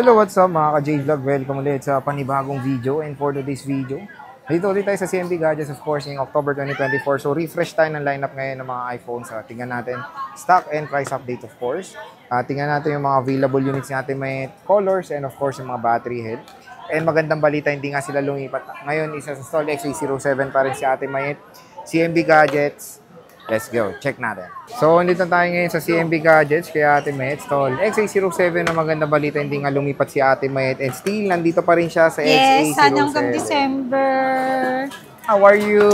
Hello, what's up mga ka-J-Vlog? Welcome ulit sa panibagong video. And for today's video, dito ulit tayo sa CMB Gadgets, of course, ngayong October 2024. So refresh tayo ng lineup ngayon ng mga iPhones. Tingnan natin stock and price update, of course. Tingnan natin yung mga available units natin, may colors, and of course yung mga battery health. And magandang balita, hindi nga sila lumipat. Ngayon, isa sa stall XA07 pa rin si Ate Mayet. CMB Gadgets. Let's go. Check natin. So, nandito tayo ngayon sa CMB Gadgets kay Ate Mayet. Stall XA07 na maganda balita. Hindi nga lumipat si Ate Mayet. And still, nandito pa rin siya sa XA07. Yes, hanggang December. How are you?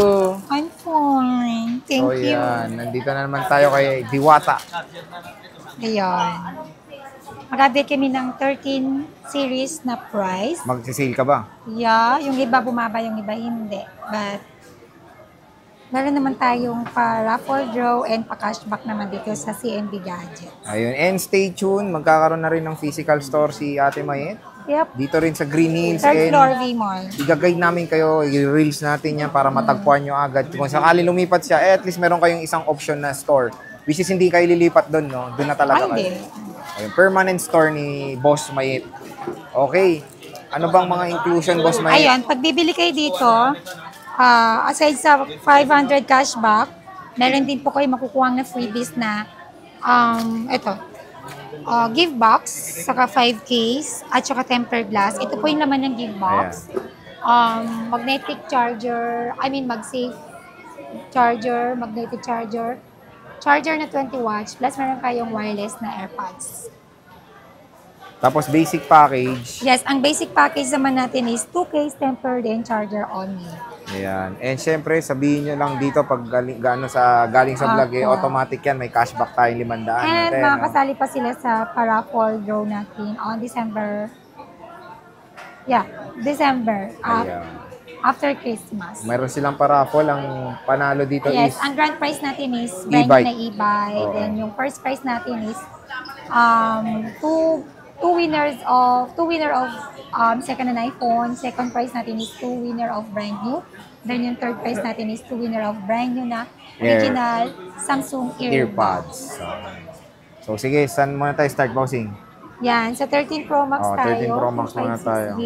I'm fine. Thank you. Yan. Nandito na naman tayo kay Diwata. Ayan. Mag-update kami ng 13 series na price. Magsisale ka ba? Yeah, yung iba bumaba, yung iba hindi. But, meron naman tayong pa-raffle draw and pa-cashback naman dito sa CMB Gadget. Ayun. And stay tuned. Magkakaroon na rin ng physical store si Ate Mayet. Yep. Dito rin sa Green Hills. Third floor V-Mall. I-guide namin kayo, i-reels natin yan para matagpuan nyo agad. Kung sakali lumipat siya, at least meron kayong isang option na store. Which is hindi kayo lilipat doon, no? Doon na talaga kayo. Ayun, permanent store ni Boss Mayet. Okay. Ano bang mga inclusion, Boss Mayet? Ayun, pag bibili kayo dito, aside sa 500 cashback, meron din po kayo makukuha na freebies na gift box, saka 5 case, at saka tempered glass. Ito po yung laman ng gift box. Magnetic charger, MagSafe charger, magnetic charger, charger na 20 watts, plus meron kayong wireless na AirPods. Tapos basic package. Yes, ang basic package naman natin is 2 case, tempered, and charger only. Ayan. And syempre, sabihin nyo lang dito pag galing sa vlog, automatic yan. May cashback tayong 500. And makakasali pa sila sa para-fall draw natin on December. Yeah, December. After Christmas. Mayroon silang paraffle. Ang panalo dito is... Yes, ang grand prize natin is brand new na e-bike. Then yung first prize natin is two winner of second-hand iPhone. Second prize natin is 2 winner of brand new. Then yung third prize natin is 2 winner of brand new na original Samsung earbuds. So sige, saan muna tayo start, bossing? Yan, sa 13 Pro Max tayo. 13 Pro Max muna tayo.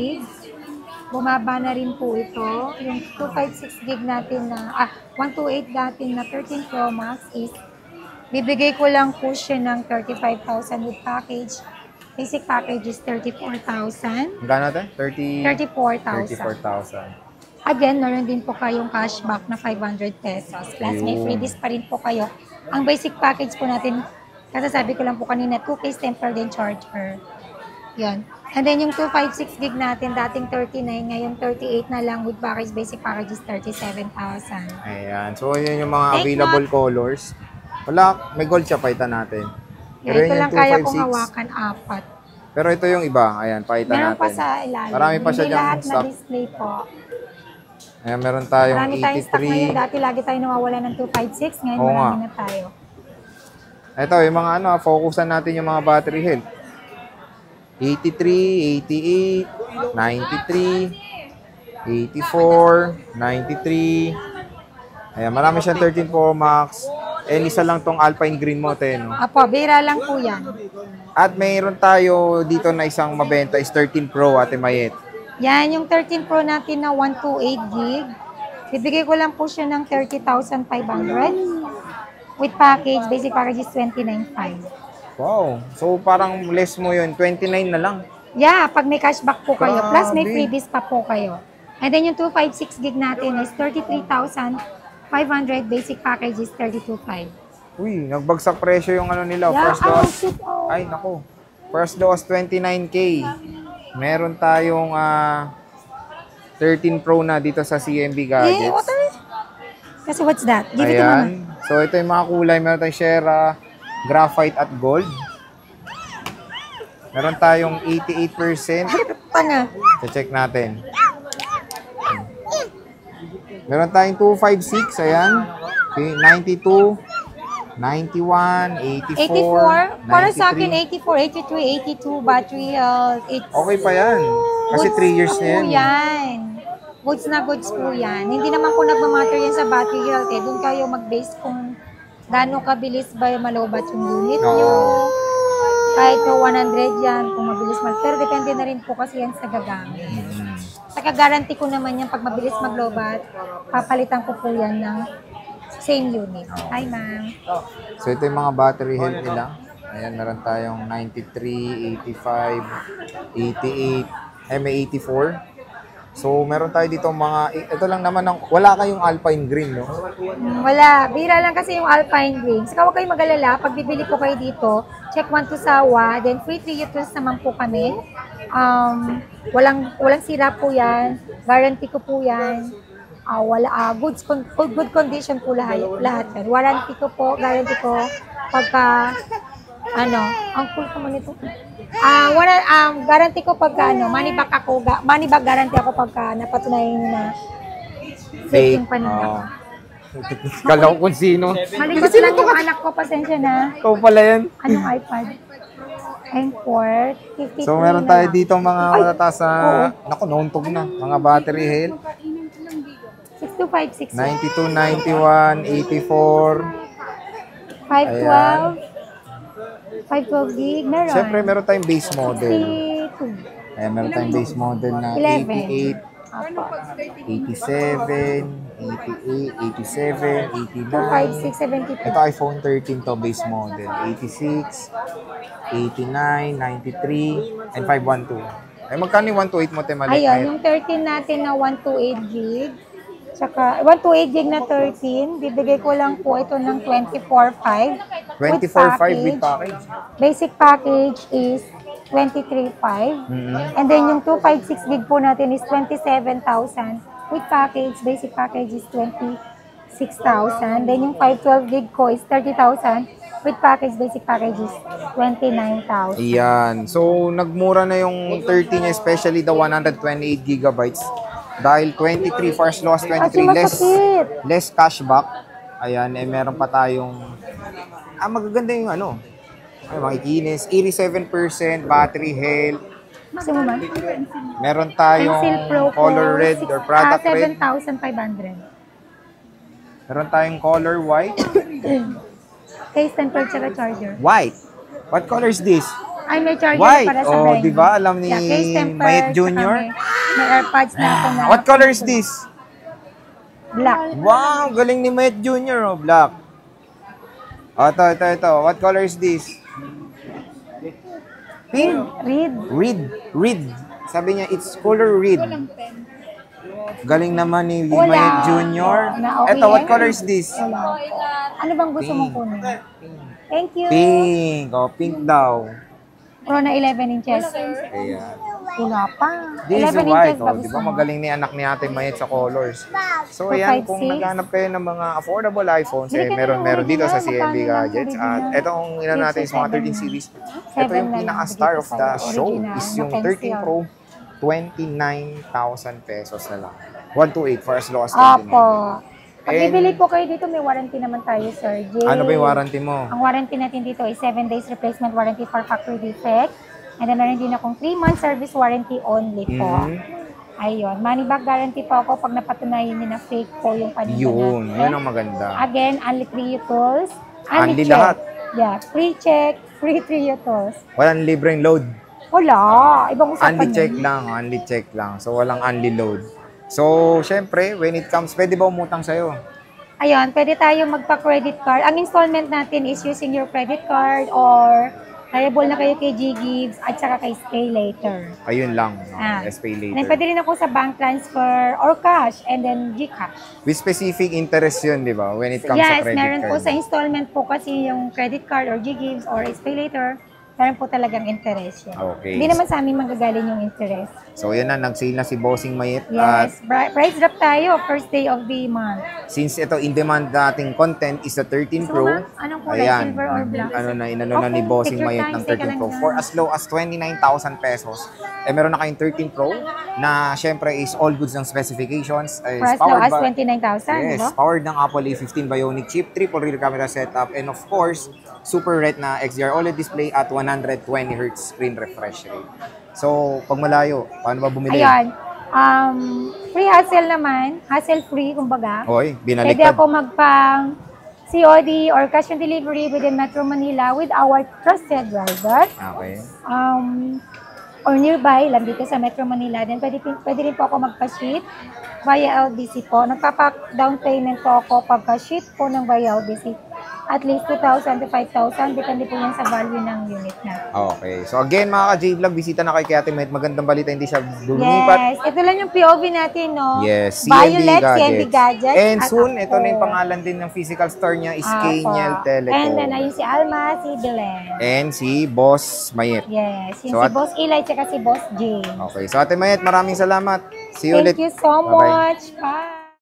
Bumaba na rin po ito. Yung 256 gig natin na, 128 natin na 13 Pro Max is, bibigay ko lang po siya ng 35,000 with package. Basic package is 34,000. Magkano natin? 34,000. Again, meron din po kayong cashback na 500 pesos. Plus, may freebies pa rin po kayo. Ang basic package po natin, kasasabi ko lang po kanina, 2 case tempered and charger. Yun. And then yung 256 gig natin, dating 39, ngayon 38 na lang with package. Basic package is 37,000. Ayan. So, yun yung mga available colors. Wala, may gold siya, paitan natin. Pero ito lang kaya kong hawakan, 4. Pero ito yung iba. Ayan, pakita natin. Meron pa sa ilalim. Marami pa siya dyan lahat stock. na display po. Ayan, meron tayong marami 83. tayong stock ngayon. Dati lagi tayo nawawala ng 256. Ngayon marami na tayo. Ito, yung mga focusan natin yung mga battery health. 83, 88, 93, 84, 93. Ayan, marami siyang 13 Pro Max. And isa lang tong Alpine Green mo, no? Apo, bira lang po yan. At mayroon tayo dito na isang mabenta is 13 Pro, Ate Mayet. Yan, yung 13 Pro natin na 128 gig. Bibigay ko lang po siya ng 30,500. With package, basic package is 29,500. Wow. So parang less mo yun, 29 na lang. Yeah, pag may cashback po kayo. Plus may freebies pa po kayo. And then yung 256 gig natin is 33,500. Basic package is 32,500. Uy, nagbagsak presyo yung nila. Yeah, First dose. Ay, naku. First dose, 29K. Meron tayong 13 Pro na dito sa CMB Gadgets. Kasi what's that? Give it to Mama. So, ito yung mga kulay. Meron tayong Shera, Graphite at Gold. Meron tayong 88%. Check natin. Meron tayong 256. Ayan. Okay, 92. 91, 84, 84. Para sa akin, 84, 83, 82 battery health. Okay pa yan. Kasi 3 years na yan. Goods na goods po yan. Hindi naman po nagmamatter yan sa battery health. Doon kayo mag-base kung gaano kabilis ba malobat yung unit nyo. Kahit po 100 yan, kung mabilis pero depende na rin po kasi yan sa gagamit. Sa guarantee ko naman yan, pag mabilis maglobat, papalitan ko po yan ng same unit. Hi, ma'am. So, ito yung mga battery health nila. Ayan, meron tayong 93, 85, 88, may 84. So, meron tayo dito mga, ito lang naman, wala kayong Alpine Green, no? Wala. Bira lang kasi yung Alpine Green. Saka huwag kayong mag-alala, pag bibili po kayo dito, check 1 to sawa, then free 3 years naman po kami. Walang sira po yan. Guarantee ko po yan. Good condition po lahat yan. Warranty ko po, guarantee ko, pagka, ang cool ko mo nito. Guarantee ko pagka, money back guarantee ako pagka napatunayan na fake yung panina. Kala ko kung sino. Malikot lang yung anak ko, pasensya na. Ikaw pala yan. Anong iPad? M4, 53 So, meron tayo na. dito mga matataas sa, nauntog na, mga battery health. 6256. 92, 91, 84. 512 gig, meron. Siyempre, meron tayong base model. 62. Ayan, meron tayong base model na 11. 88, Apo. 87, 88, 87, 89. 256, 72. Ito iPhone 13 to, base model. 86, 89, 93, and 512. Ay, magkano yung 128 mo, Temali? Ayun, yung 13 natin na 128 gig. Tsaka, 128 gig na 13, bibigay ko lang po ito ng 24.5 24.5 with package. Basic package is 23.5. And then yung 256 gig po natin is 27,000. With package, basic package is 26,000. Then yung 512 gig ko is 30,000. With package, basic package is 29,000. Ayan. So, nagmura na yung 13 niya, especially the 128 gigabytes. Dahil 23 for as low as 23, less cashback. Ayan, meron pa tayong, magaganda yung makikinis, 87% battery health. Gusto mo ba? Meron Pencil tayong Pro color po, red or product red. 7,500. Meron tayong color white. Case tempered tsaka charger. White. What color is this? Ay, may charger White. para sa Oh, brain. di ba? Alam ni case tempered, Mayet tsaka Jr. May AirPods na ako na. What color is this? Black. Wow, galing ni Mayet Jr. Black. Ito. What color is this? Pink. Red. Sabi niya, it's color red. Galing naman ni Mayet Jr. Ito, what color is this? Wala. Ano bang gusto mong kunin? Thank you. Pink. Oh, pink daw. Pro na 11 inches. Ayan. Wala pa. This is 11 white. inches ba Oh, di gusto ba mo? magaling ni anak ni Ate Mayet sa colors. So, ayan, kung 256. naghanap kayo ng mga affordable iPhones, Bili ka ng meron dito sa original, CMB magkano lang Gadgets. At original? itong natin is mga 13 series. Ito yung pinaka-star of the show is yung 13 Pro, 29,000 pesos na lang. 128 for as low as 29. Opo. Pag bibili po kayo dito, may warranty naman tayo, Sir Jay. Ano ba yung warranty mo? Ang warranty natin dito is 7 days replacement warranty for factory defect. And then meron din akong 3-month service warranty only po. Ayun. Money back guarantee po ako pag napatunayan niyo na fake po yung paninda Yun natin. ang maganda. Again, only 3 tools. Only check. lahat. Yeah, free check, free 3 tools. Walang libreng load. Wala. Ibang usapan Only check lang. So, walang only load. So, syempre, when it comes, pwede ba umutang sa'yo? Ayun, pwede tayo magpa-credit card. Ang installment natin is using your credit card or liable na kayo kay G-Gives at saka kay Stay Later. Ayun lang. Pay And then later. pwede rin ako sa bank transfer or cash and then Gcash. With specific interest yun, di ba? When it comes sa Yes, credit meron card. po sa installment po kasi yung credit card or G-Gives or Stay Later, meron po talagang interest yun. Okay. Hindi naman sa amin magagaling yung interest. So, yan na. Nag-sale na si Bossing Mayet. At Yes, price drop tayo first day of the month. since ito in-demand nating content is the 13 Pro, ma'am, anong kulay? Silver or black? Inano na ni Okay, Bossing take your Mayet time, ng stay ka 13 lang Pro. dyan. For as low as 29,000 pesos, meron na kayong 13 Pro na syempre is all goods ng specifications. Is For as low as by- 29,000, Yes, di ba? powered ng Apple A15 Bionic chip, triple rear camera setup, and of course, Super Retina XDR OLED display at 120 Hz screen refresh rate. So, pag malayo, paano ba bumili? Ayun. Free hassle naman. Hassle free, kumbaga. Hoy, Pwede binaliktad. ako magpang COD or cash on delivery within Metro Manila with our trusted driver. Okay. Or nearby lang dito sa Metro Manila. Then pwede rin po ako magpa-sheet via LBC po. Nagpapa-down payment po ako pagka-sheet po ng via LBC. At least 2,000 to 5,000. Depende po yan sa value ng unit na. Okay. So again, mga ka-J-Vlog, bisita na kay Ate Met. Magandang balita, hindi siya lumipat. Yes. Ito lang yung POV natin, no? Yes. Violet, CMB Gadgets. And at soon, ito ako. na yung pangalan din ng physical store niya, is Kaniel Telecom. And then, ayun si Alma, si Belen. And si Boss Mayet. Yes. Yung So, si Boss Eli, tsaka si Boss James. Okay. So Ate Mayet, maraming salamat. See you ulit. Thank you so Bye-bye. much. Bye.